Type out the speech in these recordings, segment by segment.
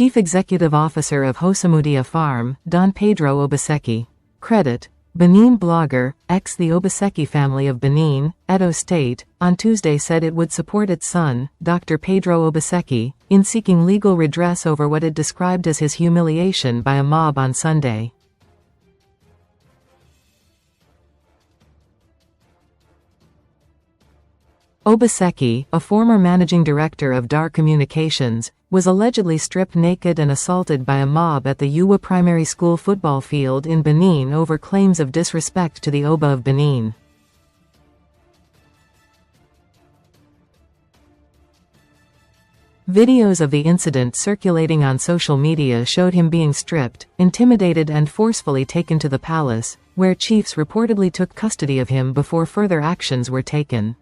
Chief Executive Officer of Hosamudia Farm, Don Pedro Obaseki. Credit: Benin blogger, The Obaseki family of Benin, Edo State, on Tuesday said it would support its son, Dr. Pedro Obaseki, in seeking legal redress over what it described as his humiliation by a mob on Sunday. Obaseki, a former managing director of DAR Communications, was allegedly stripped naked and assaulted by a mob at the Uwa Primary School football field in Benin over claims of disrespect to the Oba of Benin. Videos of the incident circulating on social media showed him being stripped, intimidated and forcefully taken to the palace, where chiefs reportedly took custody of him before further actions were taken.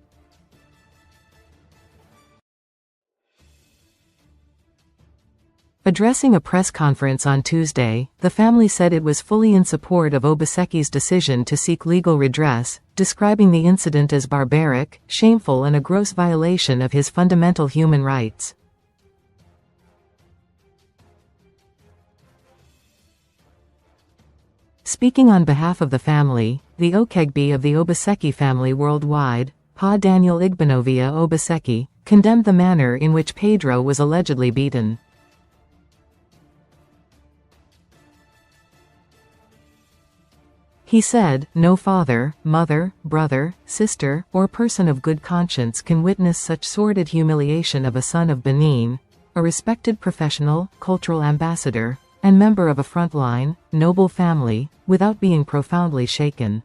Addressing a press conference on Tuesday, the family said it was fully in support of Obaseki's decision to seek legal redress, describing the incident as barbaric, shameful and a gross violation of his fundamental human rights. Speaking on behalf of the family, the Okegbe of the Obaseki family worldwide, Pa Daniel Igbenovia Obaseki, condemned the manner in which Pedro was allegedly beaten. He said, "No father, mother, brother, sister, or person of good conscience can witness such sordid humiliation of a son of Benin, a respected professional, cultural ambassador, and member of a frontline, noble family, without being profoundly shaken."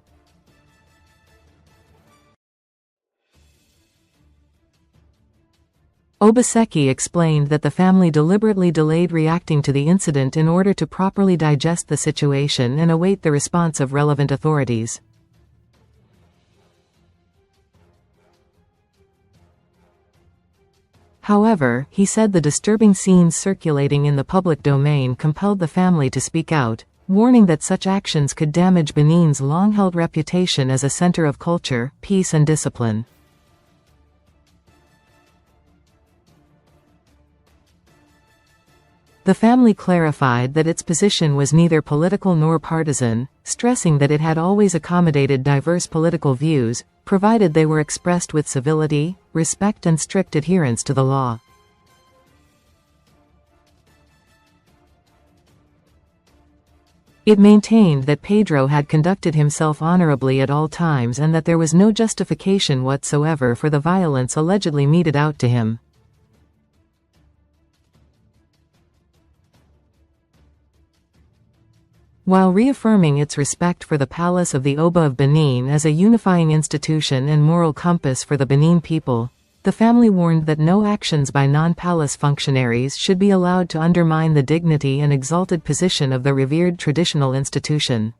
Obaseki explained that the family deliberately delayed reacting to the incident in order to properly digest the situation and await the response of relevant authorities. However, he said the disturbing scenes circulating in the public domain compelled the family to speak out, warning that such actions could damage Benin's long-held reputation as a center of culture, peace and discipline. The family clarified that its position was neither political nor partisan, stressing that it had always accommodated diverse political views, provided they were expressed with civility, respect and strict adherence to the law. It maintained that Pedro had conducted himself honorably at all times and that there was no justification whatsoever for the violence allegedly meted out to him. While reaffirming its respect for the Palace of the Oba of Benin as a unifying institution and moral compass for the Benin people, the family warned that no actions by non-palace functionaries should be allowed to undermine the dignity and exalted position of the revered traditional institution.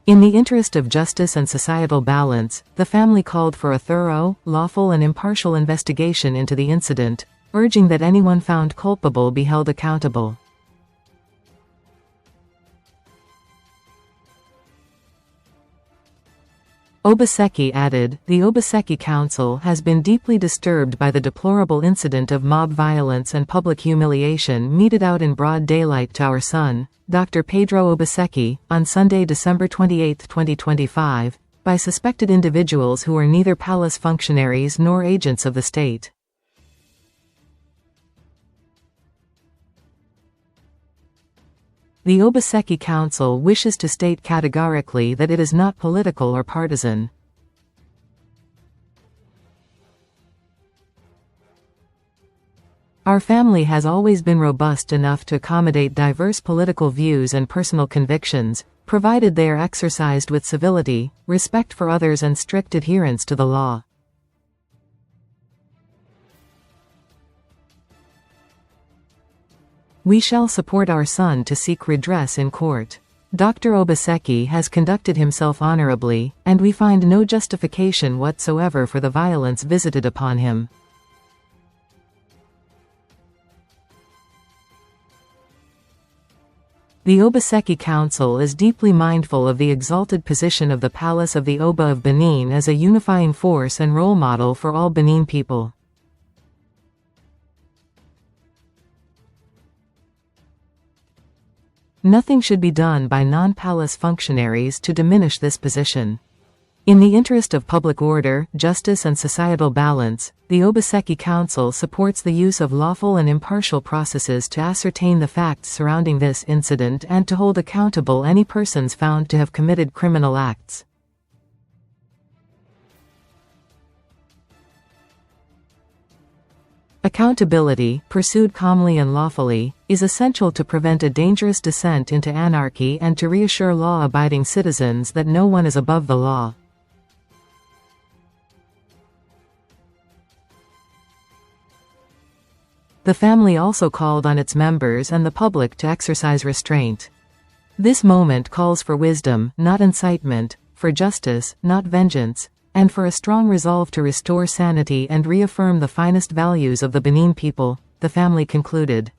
In the interest of justice and societal balance, the family called for a thorough, lawful and impartial investigation into the incident, urging that anyone found culpable be held accountable. Obaseki added, "The Obaseki Council has been deeply disturbed by the deplorable incident of mob violence and public humiliation meted out in broad daylight to our son, Dr. Pedro Obaseki, on Sunday, December 28, 2025, by suspected individuals who are neither palace functionaries nor agents of the state." The Obaseki Council wishes to state categorically that it is not political or partisan. Our family has always been robust enough to accommodate diverse political views and personal convictions, provided they are exercised with civility, respect for others and strict adherence to the law. We shall support our son to seek redress in court. Dr. Obaseki has conducted himself honorably, and we find no justification whatsoever for the violence visited upon him. The Obaseki Council is deeply mindful of the exalted position of the Palace of the Oba of Benin as a unifying force and role model for all Benin people. Nothing should be done by non-palace functionaries to diminish this position. In the interest of public order, justice and societal balance, the Obaseki Council supports the use of lawful and impartial processes to ascertain the facts surrounding this incident and to hold accountable any persons found to have committed criminal acts. Accountability, pursued calmly and lawfully, is essential to prevent a dangerous descent into anarchy and to reassure law-abiding citizens that no one is above the law. The family also called on its members and the public to exercise restraint. This moment calls for wisdom, not incitement, for justice, not vengeance, and for a strong resolve to restore sanity and reaffirm the finest values of the Benin people, the family concluded.